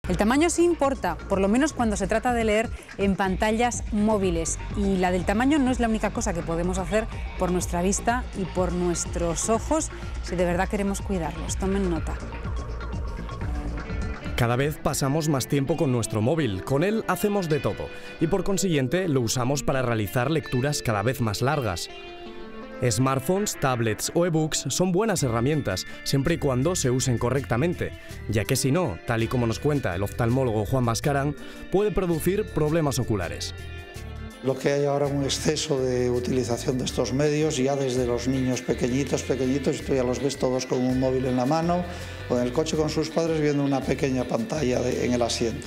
El tamaño sí importa, por lo menos cuando se trata de leer en pantallas móviles. Y la del tamaño no es la única cosa que podemos hacer por nuestra vista y por nuestros ojos si de verdad queremos cuidarlos. Tomen nota. Cada vez pasamos más tiempo con nuestro móvil, con él hacemos de todo y por consiguiente lo usamos para realizar lecturas cada vez más largas. Smartphones, tablets o ebooks son buenas herramientas, siempre y cuando se usen correctamente, ya que si no, tal y como nos cuenta el oftalmólogo Juan Mascarán, puede producir problemas oculares. Lo que hay ahora es un exceso de utilización de estos medios, ya desde los niños pequeñitos, tú ya los ves todos con un móvil en la mano o en el coche con sus padres viendo una pequeña pantalla en el asiento.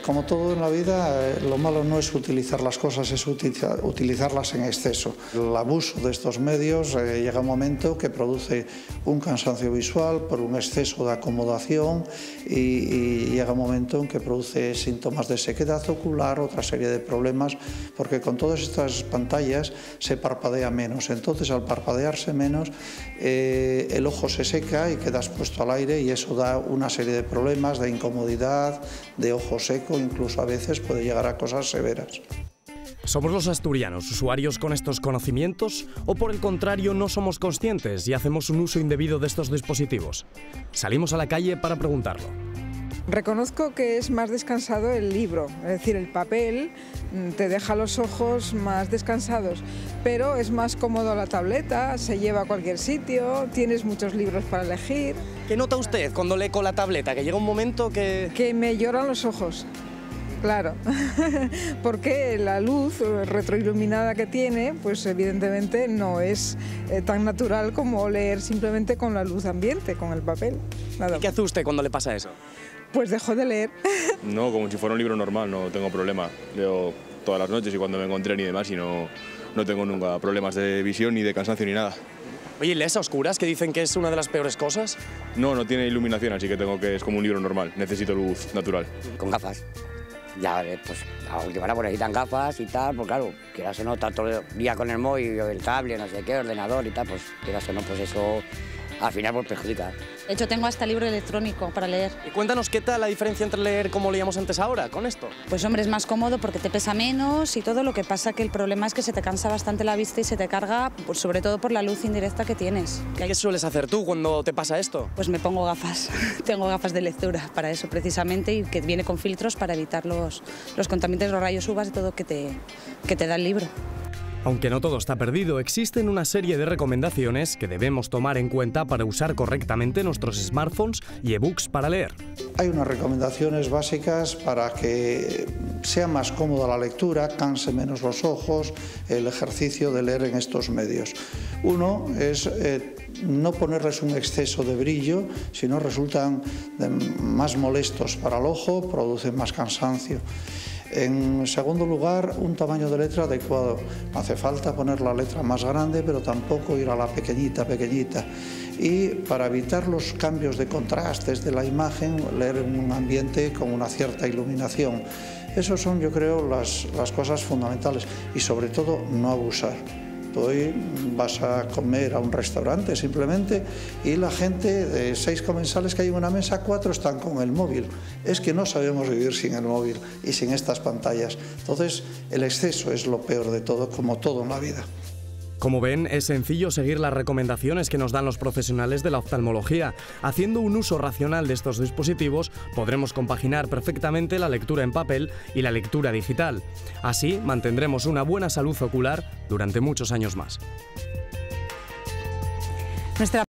Como todo en la vida, lo malo no es utilizar las cosas, es utilizarlas en exceso. El abuso de estos medios llega un momento que produce un cansancio visual por un exceso de acomodación y llega un momento en que produce síntomas de sequedad ocular, otra serie de problemas, porque con todas estas pantallas se parpadea menos. Entonces, al parpadearse menos, el ojo se seca y quedas puesto al aire y eso da una serie de problemas, de incomodidad, de ojo seco, incluso a veces puede llegar a cosas severas. ¿Somos los asturianos usuarios con estos conocimientos o por el contrario no somos conscientes y hacemos un uso indebido de estos dispositivos? Salimos a la calle para preguntarlo. Reconozco que es más descansado el libro, es decir, el papel te deja los ojos más descansados, pero es más cómodo la tableta, se lleva a cualquier sitio, tienes muchos libros para elegir. ¿Qué nota usted cuando lee con la tableta? Que llega un momento que... Que me lloran los ojos. Claro, porque la luz retroiluminada que tiene, pues evidentemente no es tan natural como leer simplemente con la luz ambiente, con el papel. ¿Y qué hace usted cuando le pasa eso? Pues dejo de leer. No, como si fuera un libro normal, no tengo problema. Leo todas las noches y cuando me encontré ni demás y no tengo nunca problemas de visión ni de cansancio ni nada. Oye, ¿lees a oscuras, que dicen que es una de las peores cosas? No tiene iluminación, así que es como un libro normal, necesito luz natural. Con gafas. Ya, pues, a última hora necesitan gafas y tal, pues claro, quieras o no, estar todo el día con el móvil, el cable, no sé qué, ordenador y tal, pues quieras o no, pues eso al final pues perjudica. De hecho, tengo hasta libro electrónico para leer. Y cuéntanos, ¿qué tal la diferencia entre leer como leíamos antes ahora, con esto? Pues hombre, es más cómodo porque te pesa menos y todo. Lo que pasa que el problema es que se te cansa bastante la vista y se te carga, pues, sobre todo por la luz indirecta que tienes. ¿Qué sueles hacer tú cuando te pasa esto? Pues me pongo gafas. Tengo gafas de lectura para eso precisamente y que viene con filtros para evitar los contaminantes, los rayos UV y todo que te da el libro. Aunque no todo está perdido, existen una serie de recomendaciones que debemos tomar en cuenta para usar correctamente nuestros smartphones y ebooks para leer. Hay unas recomendaciones básicas para que sea más cómoda la lectura, canse menos los ojos, el ejercicio de leer en estos medios. Uno es no ponerles un exceso de brillo, si no resultan más molestos para el ojo, producen más cansancio. En segundo lugar, un tamaño de letra adecuado. No hace falta poner la letra más grande, pero tampoco ir a la pequeñita. Y para evitar los cambios de contrastes de la imagen, leer en un ambiente con una cierta iluminación. Esas son, yo creo, las cosas fundamentales. Y sobre todo, no abusar. Hoy vas a comer a un restaurante simplemente y la gente de 6 comensales que hay en una mesa, 4 están con el móvil. Es que no sabemos vivir sin el móvil y sin estas pantallas. Entonces, el exceso es lo peor de todo, como todo en la vida. Como ven, es sencillo seguir las recomendaciones que nos dan los profesionales de la oftalmología. Haciendo un uso racional de estos dispositivos, podremos compaginar perfectamente la lectura en papel y la lectura digital. Así, mantendremos una buena salud ocular durante muchos años más.